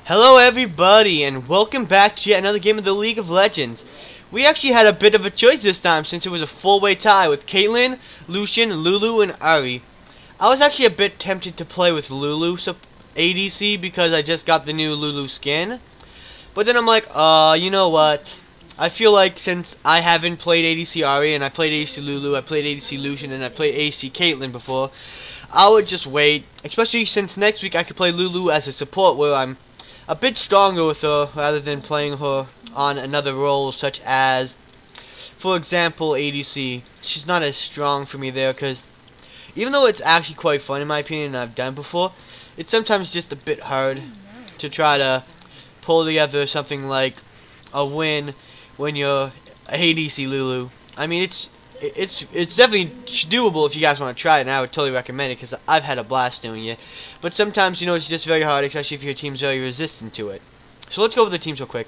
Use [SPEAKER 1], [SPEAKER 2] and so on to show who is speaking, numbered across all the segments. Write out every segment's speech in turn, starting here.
[SPEAKER 1] Hello everybody and welcome back to yet another game of the League of Legends. We actually had a bit of a choice this time since it was a four-way tie with Caitlyn, Lucian, Lulu, and Ahri. I was actually a bit tempted to play with Lulu ADC because I just got the new Lulu skin. But then I'm like, you know what? I feel like since I haven't played ADC Ahri and I played ADC Lulu, I played ADC Lucian, and I played ADC Caitlyn before, I would just wait. Especially since next week I could play Lulu as a support where I'm a bit stronger with her rather than playing her on another role such as, for example, ADC. She's not as strong for me there because even though it's actually quite fun in my opinion and I've done before, it's sometimes just a bit hard to try to pull together something like a win when you're ADC Lulu. I mean, it's definitely doable if you guys want to try it, and I would totally recommend it because I've had a blast doing it. But sometimes, you know, it's just very hard, especially if your team's very resistant to it. So let's go over the teams real quick.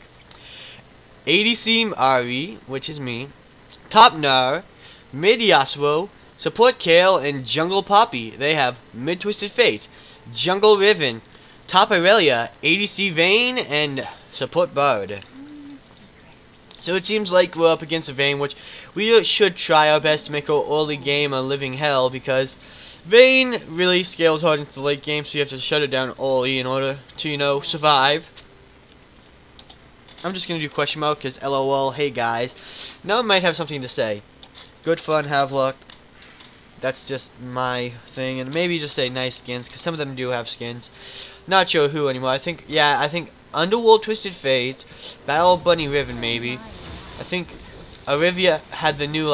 [SPEAKER 1] ADC Ahri, which is me. Top Nar, mid Yasuo, support Kale, and jungle Poppy. They have mid Twisted Fate, jungle Riven, top Aurelia, ADC Vayne, and support Bard. So it seems like we're up against a Vayne, which we should try our best to make our early game a living hell, because Vayne really scales hard into the late game, so you have to shut it down early in order to, you know, survive. I'm just going to do question mark, because LOL, hey guys. Now I might have something to say. Good fun, have luck. That's just my thing, and maybe just say nice skins, because some of them do have skins. Not sure who anymore. I think Underworld Twisted Fate, Battle Bunny Riven maybe. I think Olivia had the new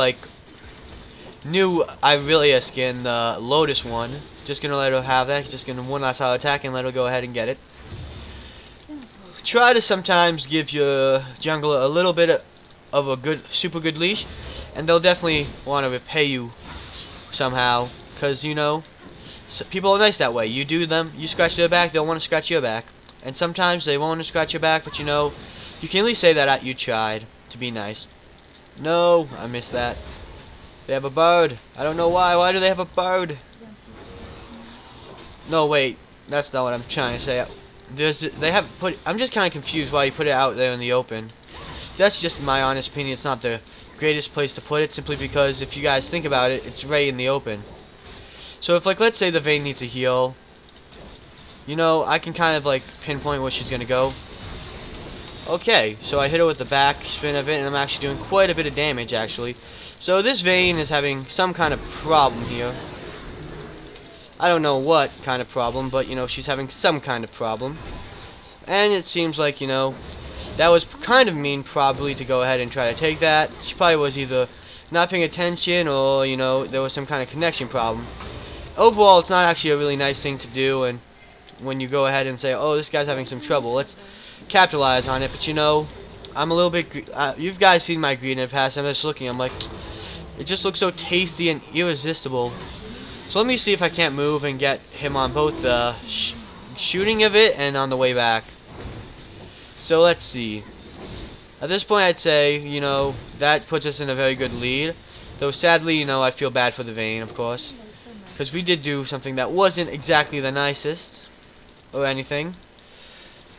[SPEAKER 1] Aurelia skin, the Lotus one. Just gonna let her have that. Just gonna one last auto attack and let her go ahead and get it. Try to sometimes give your jungler a little bit of a super good leash, and they'll definitely want to repay you somehow, cause you know, people are nice that way. You do them, you scratch their back, they'll want to scratch your back. And sometimes they won't scratch your back, but you know, you can at least say that you tried to be nice. No, I missed that. They have a bird. I don't know why. Why do they have a bird? No, wait. That's not what I'm trying to say. I'm just kind of confused why you put it out there in the open. That's just my honest opinion. It's not the greatest place to put it, simply because if you guys think about it, it's right in the open. So if, like, let's say the Vayne needs a heal, you know, I can kind of like pinpoint where she's gonna go. Okay, so I hit her with the back spin of it, and I'm actually doing quite a bit of damage actually. So this Vayne is having some kind of problem here. I don't know what kind of problem, but you know, she's having some kind of problem. And it seems like, you know, that was kind of mean probably to go ahead and try to take that. She probably was either not paying attention or, you know, there was some kind of connection problem. Overall, it's not actually a really nice thing to do, and when you go ahead and say, oh, this guy's having some trouble, let's capitalize on it. But you know, I'm a little bit you guys seen my greed in the past. I'm just looking, I'm like, it just looks so tasty and irresistible. So let me see if I can't move and get him on both the shooting of it and on the way back. So let's see. At this point, I'd say, you know, that puts us in a very good lead, though sadly, you know, I feel bad for the Vayne, of course, because we did do something that wasn't exactly the nicest or anything.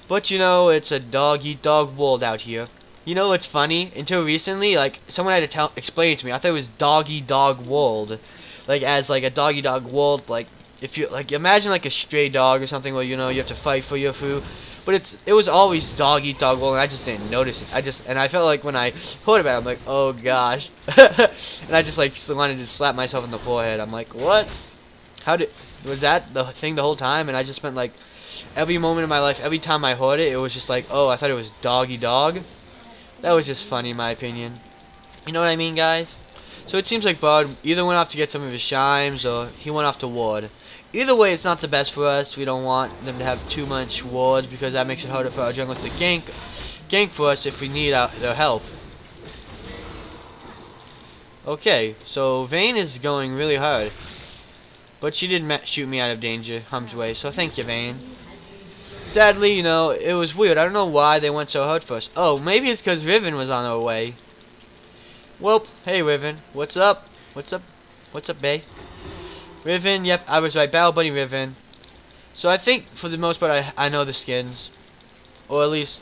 [SPEAKER 1] But you know, it's a dog-eat-dog world out here. You know what's funny? Until recently, like, someone had to explain it to me. I thought it was dog-eat-dog world. Like, as like a dog-eat-dog world, like, if you, like, imagine like a stray dog or something where, you know, you have to fight for your food. But it was always dog-eat-dog world, and I just didn't notice it. And I felt like when I heard about it, I'm like, oh gosh. And I just like wanted to slap myself in the forehead. I'm like, what? Was that the thing the whole time? And I just spent like every moment of my life, every time I heard it, it was just like, oh, I thought it was doggy dog. That was just funny in my opinion. You know what I mean, guys? So it seems like Bard either went off to get some of his chimes or he went off to ward. Either way, it's not the best for us. We don't want them to have too much wards because that makes it harder for our junglers to gank for us if we need their help. Okay, so Vayne is going really hard. But she did shoot me out of danger, harm's way, so thank you, Vayne. Sadly, you know, it was weird. I don't know why they went so hard for us. Oh, maybe it's because Riven was on her way. Well, hey Riven, what's up? What's up? What's up, bae? Riven, yep, I was right. Battle Bunny Riven. So I think for the most part I know the skins. or at least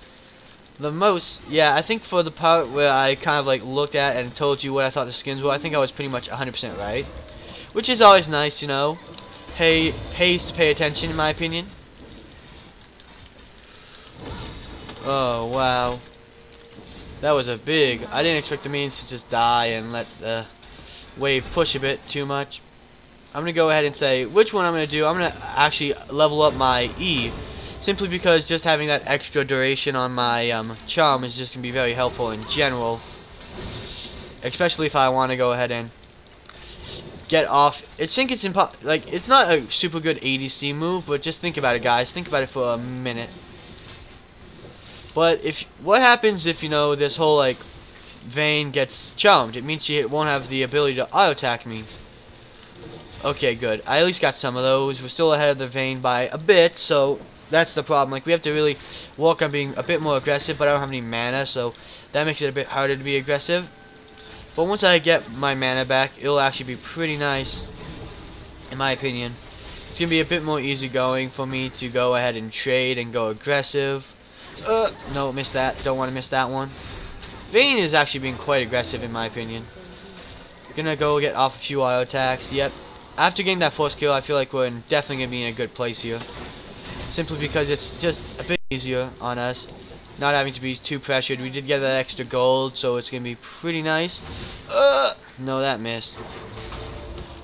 [SPEAKER 1] the most. Yeah, I think for the part where I kind of like looked at and told you what I thought the skins were, I think I was pretty much 100% right, which is always nice, you know. Pays to pay attention, in my opinion. Oh wow, that was a big. I didn't expect the minions to just die and let the wave push a bit too much. I'm gonna go ahead and say which one I'm gonna do. I'm gonna actually level up my E, simply because just having that extra duration on my charm is just gonna be very helpful in general, especially if I want to go ahead and get off. I think it's like it's not a super good ADC move, but just think about it, guys. Think about it for a minute. But what happens if, you know, this whole like Vayne gets charmed? It means she won't have the ability to auto attack me. Okay, good. I at least got some of those. We're still ahead of the Vayne by a bit, so that's the problem. Like, we have to really work on being a bit more aggressive, but I don't have any mana, so that makes it a bit harder to be aggressive. But once I get my mana back, it'll actually be pretty nice, in my opinion. It's gonna be a bit more easygoing for me to go ahead and trade and go aggressive. No, missed that. Don't want to miss that one. Vayne is actually being quite aggressive, in my opinion. Gonna go get off a few auto attacks. Yep. After getting that first kill, I feel like we're definitely gonna be in a good place here. Simply because it's just a bit easier on us, not having to be too pressured. We did get that extra gold, so it's gonna be pretty nice. No, that missed.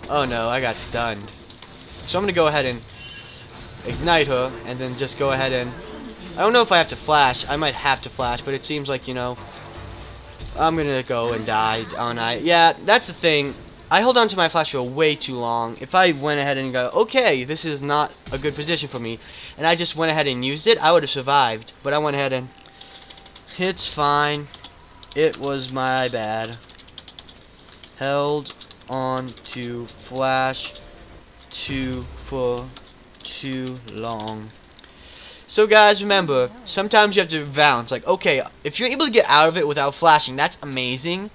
[SPEAKER 1] Oh no, I got stunned. So I'm gonna go ahead and ignite her, and then just go ahead and, I don't know if I have to flash. I might have to flash, but it seems like, you know, I'm gonna go and die, aren't I? Yeah, that's the thing. I hold on to my flash for way too long. If I went ahead and go, okay, this is not a good position for me, and I just went ahead and used it, I would have survived. But I went ahead and, it's fine. It was my bad. Held on to flash for too long. So guys, remember, sometimes you have to balance. Like, okay, if you're able to get out of it without flashing, that's amazing,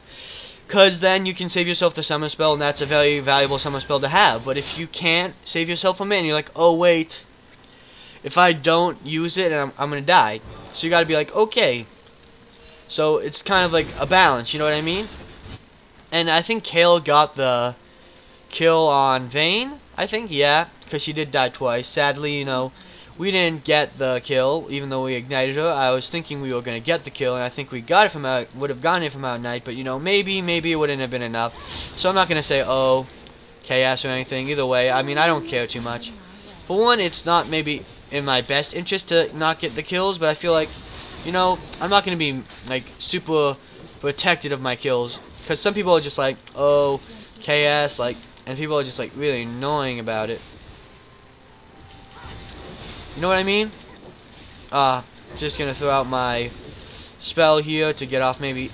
[SPEAKER 1] because then you can save yourself the summon spell, and that's a very valuable summon spell to have. But if you can't save yourself from it, and you're like, oh wait, if I don't use it, and I'm gonna die. So you gotta be like, okay. So it's kind of like a balance, you know what I mean? And I think Kale got the kill on Vayne, I think, yeah, because she did die twice. Sadly, you know, we didn't get the kill, even though we ignited her. I was thinking we were going to get the kill, and I think we got it from would have gotten it from Out Night, but, you know, maybe it wouldn't have been enough. So I'm not going to say, oh, chaos or anything. Either way, I mean, I don't care too much. For one, it's not maybe in my best interest to not get the kills, but I feel like, you know, I'm not going to be, like, super protected of my kills. Because some people are just like, oh, chaos, like, and people are just, like, really annoying about it. You know what I mean? Just gonna throw out my spell here to get off maybe.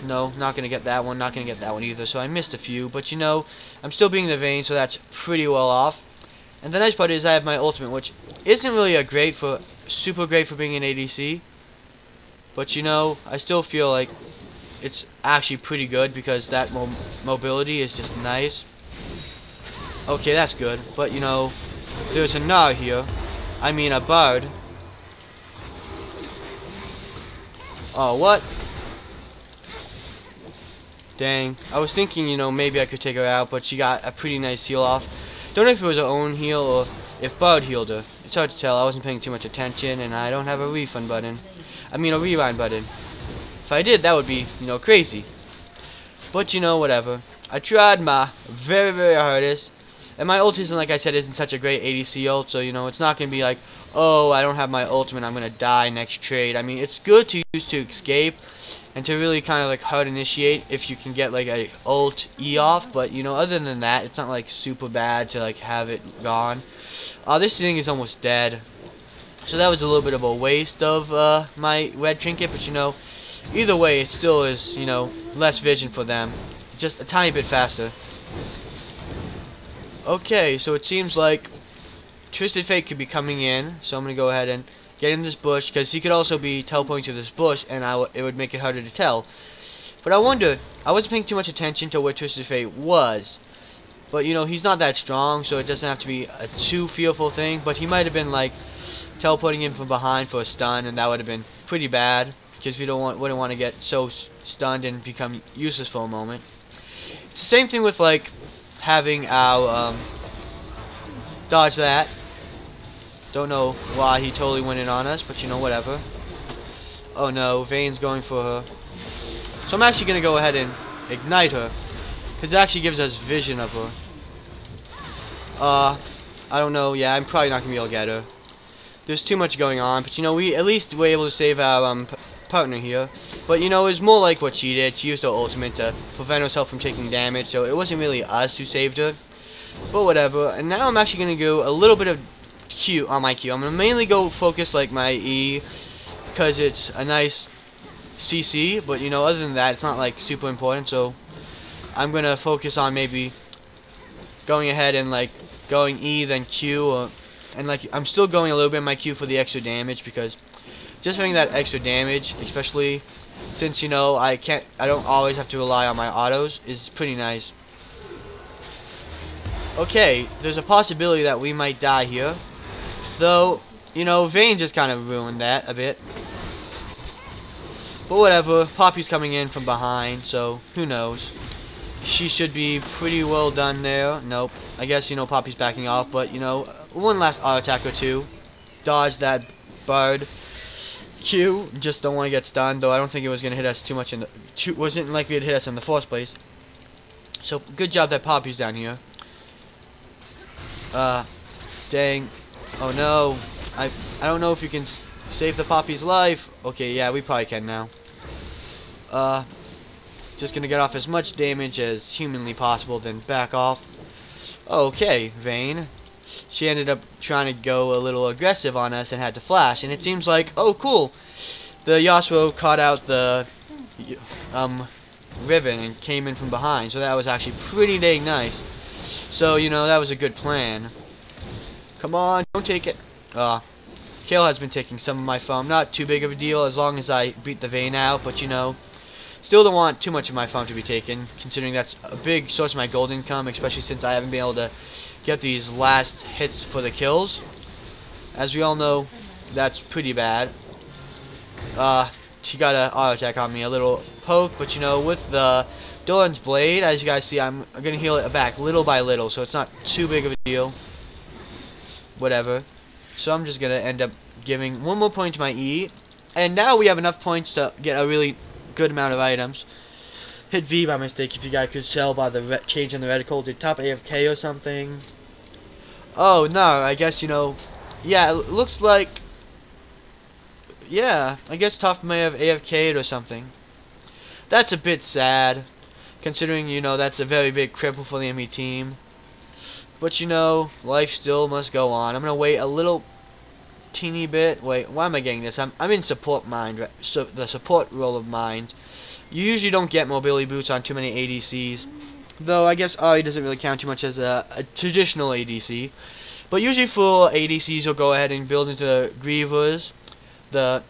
[SPEAKER 1] No, not gonna get that one. Not gonna get that one either. So I missed a few, but you know, I'm still being the Vayne, so that's pretty well off. And the nice part is I have my ultimate, which isn't really super great for being an ADC. But you know, I still feel like it's actually pretty good because that mobility is just nice. Okay, that's good. But you know, there's a Gnar here. I mean a Bard. Oh, what? Dang. I was thinking, you know, maybe I could take her out, but she got a pretty nice heal off. Don't know if it was her own heal or if Bard healed her. It's hard to tell. I wasn't paying too much attention, and I don't have a refund button. I mean a rewind button. If I did, that would be, you know, crazy. But, you know, whatever. I tried my very, very hardest. And my ult isn't, like I said, isn't such a great ADC ult, so, you know, it's not going to be like, oh, I don't have my ultimate, I'm going to die next trade. I mean, it's good to use to escape and to really kind of, like, hard initiate if you can get, like, a ult E off. But, you know, other than that, it's not, like, super bad to, like, have it gone. This thing is almost dead. So that was a little bit of a waste of my red trinket, but, you know, either way, it still is, you know, less vision for them. Just a tiny bit faster. Okay, so it seems like Twisted Fate could be coming in, so I'm going to go ahead and get in this bush, because he could also be teleporting to this bush, and it would make it harder to tell. But I wonder, I wasn't paying too much attention to where Twisted Fate was, but you know, he's not that strong, so it doesn't have to be a too fearful thing, but he might have been like teleporting in from behind for a stun, and that would have been pretty bad because we wouldn't want to get so stunned and become useless for a moment. It's the same thing with like having our dodge that. Don't know why he totally went in on us, but you know, whatever. Oh no, Vayne's going for her. So I'm actually gonna go ahead and ignite her, because it actually gives us vision of her. I don't know. Yeah, I'm probably not gonna be able to get her. There's too much going on, but you know, we at least were able to save our partner here. But you know, it's more like what she did. She used her ultimate to prevent herself from taking damage, so it wasn't really us who saved her. But whatever. And now I'm actually gonna go a little bit of Q on my Q. I'm gonna mainly go focus like my E, because it's a nice CC. But you know, other than that, it's not like super important. So I'm gonna focus on maybe going ahead and like going E then Q, and like I'm still going a little bit in my Q for the extra damage, because just having that extra damage, especially since you know I don't always have to rely on my autos, is pretty nice. Okay, there's a possibility that we might die here, though you know Vayne just kind of ruined that a bit. But whatever, Poppy's coming in from behind, so who knows. She should be pretty well done there. Nope. I guess, you know, Poppy's backing off, but, you know, one last auto attack or two. Dodge that bird. Q. Just don't want to get stunned, though I don't think it was going to hit us too much in the... wasn't likely to hit us in the first place. So, good job that Poppy's down here. Dang. Oh, no. I don't know if you can save the Poppy's life. Okay, yeah, we probably can now. Just gonna get off as much damage as humanly possible, then back off. Okay, Vayne. She ended up trying to go a little aggressive on us and had to flash, and it seems like, oh cool, the Yasuo caught out the Riven and came in from behind, so that was actually pretty dang nice. So, you know, that was a good plan. Come on, don't take it. Kale has been taking some of my farm. Not too big of a deal as long as I beat the Vayne out, but you know, still don't want too much of my farm to be taken, considering that's a big source of my gold income, especially since I haven't been able to get these last hits for the kills. As we all know, that's pretty bad. She got an auto attack on me, a little poke, but you know, with the Doran's Blade, as you guys see, I'm going to heal it back little by little, so it's not too big of a deal. Whatever. So I'm just going to end up giving one more point to my E, and now we have enough points to get a really good amount of items. Hit V by mistake if you guys could tell by the change in the reticle. Did top AFK or something? Oh no, I guess you know. Yeah, it looks like. Yeah, I guess Top may have AFK'd or something. That's a bit sad, considering you know that's a very big cripple for the enemy team. But you know, life still must go on. I'm gonna wait a little teeny bit. Wait, why am I getting this? I'm in support mind, so the support role of mind. You usually don't get mobility boots on too many ADCs, though I guess Ahri doesn't really count too much as a traditional ADC. But usually for ADCs, you'll go ahead and build into Grievers, the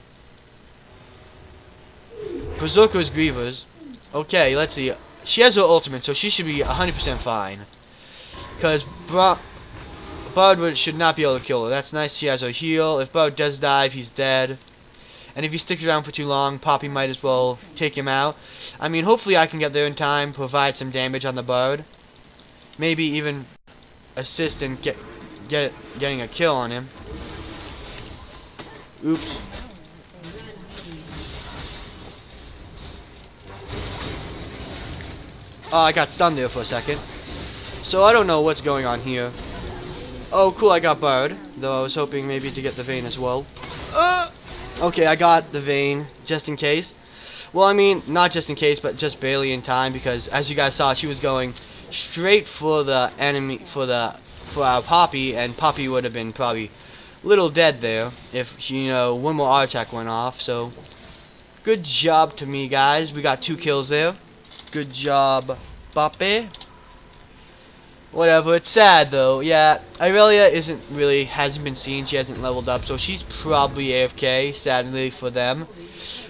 [SPEAKER 1] Berserker's Grievers. Okay, let's see. She has her ultimate, so she should be 100% fine. Because Bard should not be able to kill her. That's nice. She has her heal. If Bard does dive, he's dead. And if he sticks around for too long, Poppy might as well take him out. I mean, hopefully I can get there in time, provide some damage on the Bard. Maybe even assist in getting a kill on him. Oops. Oh, I got stunned there for a second. So I don't know what's going on here. Oh, cool, I got Bard. Though I was hoping maybe to get the Vayne as well. Okay, I got the Vayne, just in case. Well, I mean, not just in case, but just barely in time, because as you guys saw, she was going straight for the enemy, for our Poppy, and Poppy would have been probably a little dead there if, you know, one more auto attack went off. So, good job to me, guys. We got 2 kills there. Good job, Poppy. Whatever, it's sad though. Yeah, Irelia hasn't been seen. She hasn't leveled up, so she's probably AFK, sadly for them.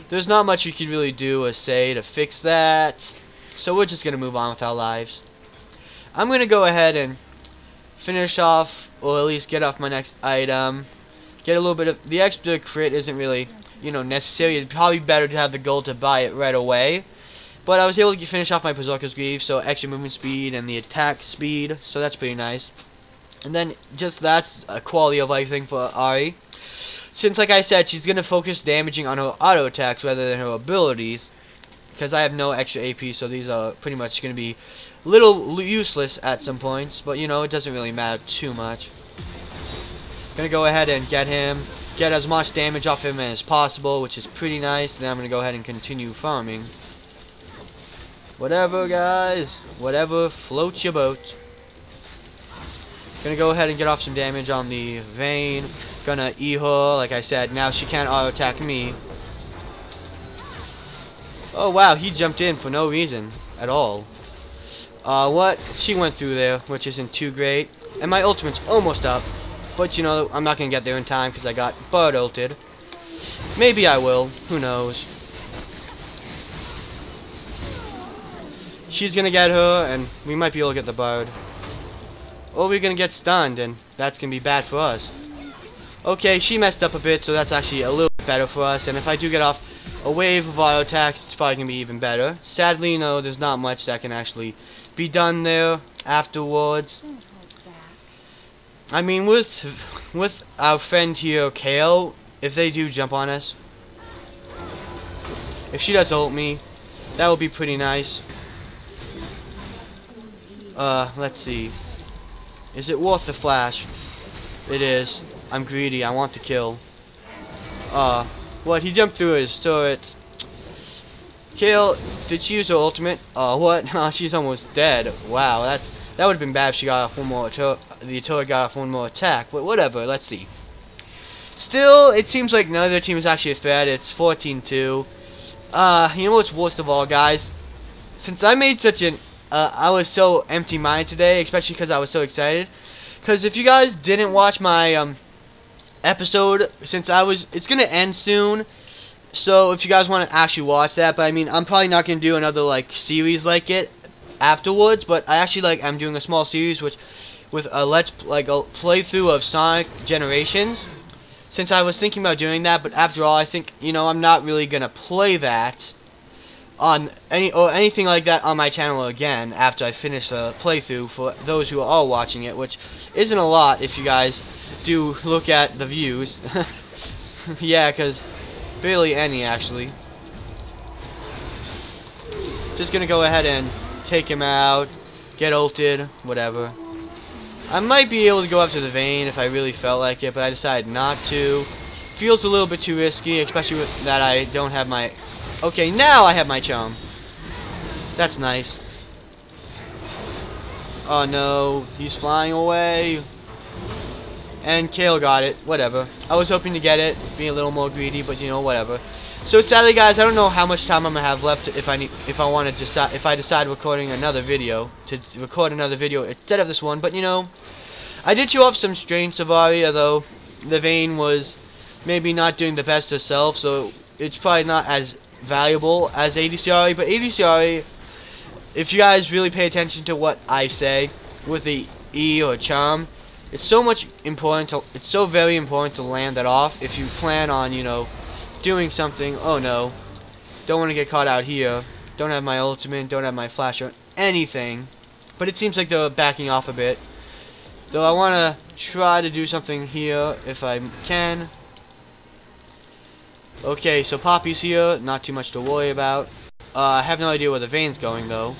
[SPEAKER 1] There's not much we can really do or say to fix that, so we're just gonna move on with our lives. I'm gonna go ahead and finish off, or at least get off my next item, Get a little bit of the extra crit isn't really, you know, necessary. It's probably better to have the gold to buy it right away. But I was able to finish off my Berserker's Greave, so extra movement speed and the attack speed, so that's pretty nice. And then just that's a quality of life thing for Ahri. Since, like I said, she's going to focus damaging on her auto attacks rather than her abilities. Because I have no extra AP, so these are pretty much going to be a little useless at some points. But, you know, it doesn't really matter too much. Going to go ahead and get him. Get as much damage off him as possible, which is pretty nice. Then I'm going to go ahead and continue farming. Whatever, guys. Whatever floats your boat. Gonna go ahead and get off some damage on the Vayne. Gonna E her, like I said. Now she can't auto-attack me. Oh, wow. He jumped in for no reason at all. What? She went through there, which isn't too great. And my ultimate's almost up. But, you know, I'm not gonna get there in time because I got Bard ulted. Maybe I will. Who knows? She's gonna get her, and we might be able to get the Bard. Or we're gonna get stunned, and that's gonna be bad for us. Okay, she messed up a bit, so that's actually a little bit better for us. And if I do get off a wave of auto attacks, it's probably gonna be even better. Sadly, no, there's not much that can actually be done there afterwards. I mean, with our friend here, Kale, if they do jump on us, if she does ult me, that would be pretty nice. Let's see. Is it worth the flash? It is. I'm greedy. I want to kill. What? He jumped through his turret. Kale, did she use her ultimate? What? She's almost dead. Wow, that would have been bad if she got off one more the turret got off one more attack. But whatever, let's see. Still, it seems like none of their team is actually a threat. It's 14-2. You know what's worst of all, guys? Since I made such an I was so empty-minded today, especially because I was so excited. Because if you guys didn't watch my episode, it's gonna end soon. So if you guys want to actually watch that, but I mean, I'm probably not gonna do another like series like it afterwards. But I actually I'm doing a small series with a a playthrough of Sonic Generations. Since I was thinking about doing that, but after all, I think I'm not really gonna play that on anything like that on my channel again after I finish the playthrough for those who are all watching it, which isn't a lot if you guys do look at the views. Yeah, because barely any actually. Just gonna go ahead and take him out, get ulted, whatever. I might be able to go up to the Vayne if I really felt like it, but I decided not to. Feels a little bit too risky, especially with that I don't have my... Okay, now I have my charm. That's nice. Oh no, he's flying away. And Kale got it. Whatever. I was hoping to get it, being a little more greedy, but whatever. So sadly, guys, I don't know how much time I'm gonna have left if I decide recording another video instead of this one. But I did show off some strengths of Ahri, although the Vayne was maybe not doing the best herself, so it's probably not as valuable as ADC Ahri. But ADC Ahri, if you guys really pay attention to what I say with the E or charm, it's so very important to land that off if you plan on doing something. Oh no, don't want to get caught out here. Don't have my ultimate, don't have my flash or anything. But it seems like they're backing off a bit, though I want to try to do something here if I can. Okay, so Poppy's here, not too much to worry about. I have no idea where the Vayne's going though.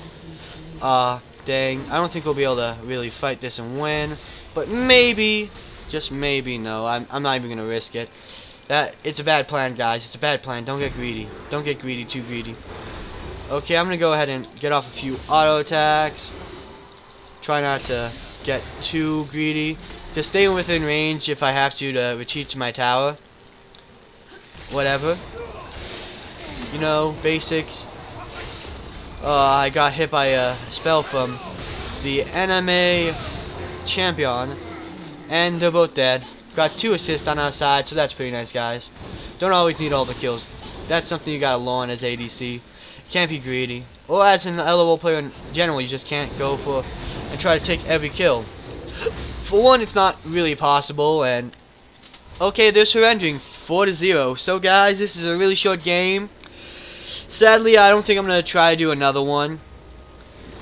[SPEAKER 1] Dang, I don't think we'll be able to really fight this and win, but maybe, just maybe, no, I'm not even gonna risk it. It's a bad plan, guys. It's a bad plan. Don't get greedy. Don't get greedy. Too greedy. Okay, I'm gonna go ahead and get off a few auto attacks. Try not to get too greedy. Just stay within range if I have to retreat to my tower. Whatever. Basics. I got hit by a spell from the enemy champion, and they're both dead. Got 2 assists on our side, so that's pretty nice, guys. Don't always need all the kills. That's something you gotta learn as ADC. Can't be greedy. Or as an LOL player in general, you just can't go for and try to take every kill. For one, it's not really possible, and Okay, they're surrendering 4-0. So guys, this is a really short game. Sadly, I don't think I'm going to try to do another one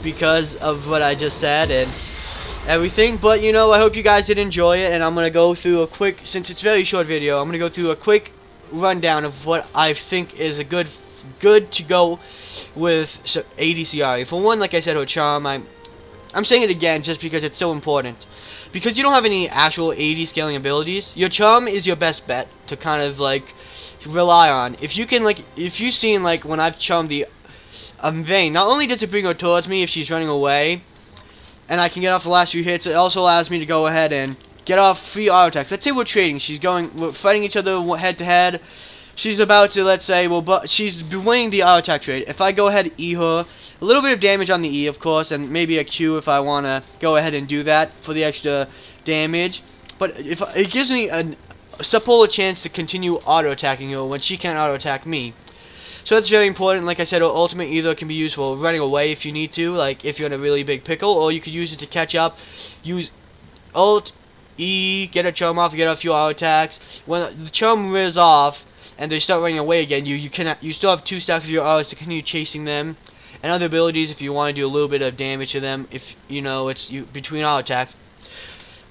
[SPEAKER 1] because of what I just said and everything. But, you know, I hope you guys did enjoy it. And I'm going to go through a quick, since it's a very short video, I'm going to go through a quick rundown of what I think is a good to go with ADC Ahri. For one, like I said, her charm, I'm saying it again just because it's so important. Because you don't have any actual AD scaling abilities, your charm is your best bet to kind of like rely on. If you can, like, if you've seen, like, when I've charmed the Vayne, not only does it bring her towards me if she's running away, and I can get off the last few hits, it also allows me to go ahead and get off free auto attacks. Let's say we're trading, we're fighting each other head to head. She's about to, let's say, she's winning the auto attack trade. If I go ahead and E her, a little bit of damage on the E, of course, and maybe a Q if I want to go ahead and do that for the extra damage. But if it gives me a chance to continue auto attacking her when she can't auto attack me. So that's very important. Like I said, her ultimate either can be used for running away if you need to, like if you're in a really big pickle, or you could use it to catch up. Use ult, E, get a charm off, get a few auto attacks. When the charm wears off and they start running away again, you still have 2 stacks of your autos to continue chasing them, and other abilities if you want to do a little bit of damage to them, if you know it's between auto attacks.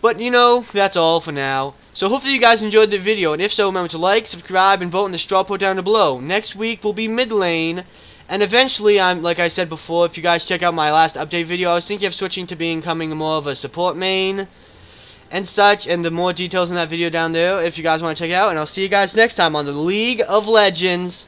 [SPEAKER 1] But you know, that's all for now. So hopefully you guys enjoyed the video, and if so, remember to like, subscribe, and vote in the straw poll down below. Next week will be mid lane, and eventually, like I said before, if you guys check out my last update video, I was thinking of switching to becoming more of a support main and such, and the more details in that video down there if you guys want to check it out. And I'll see you guys next time on the League of Legends.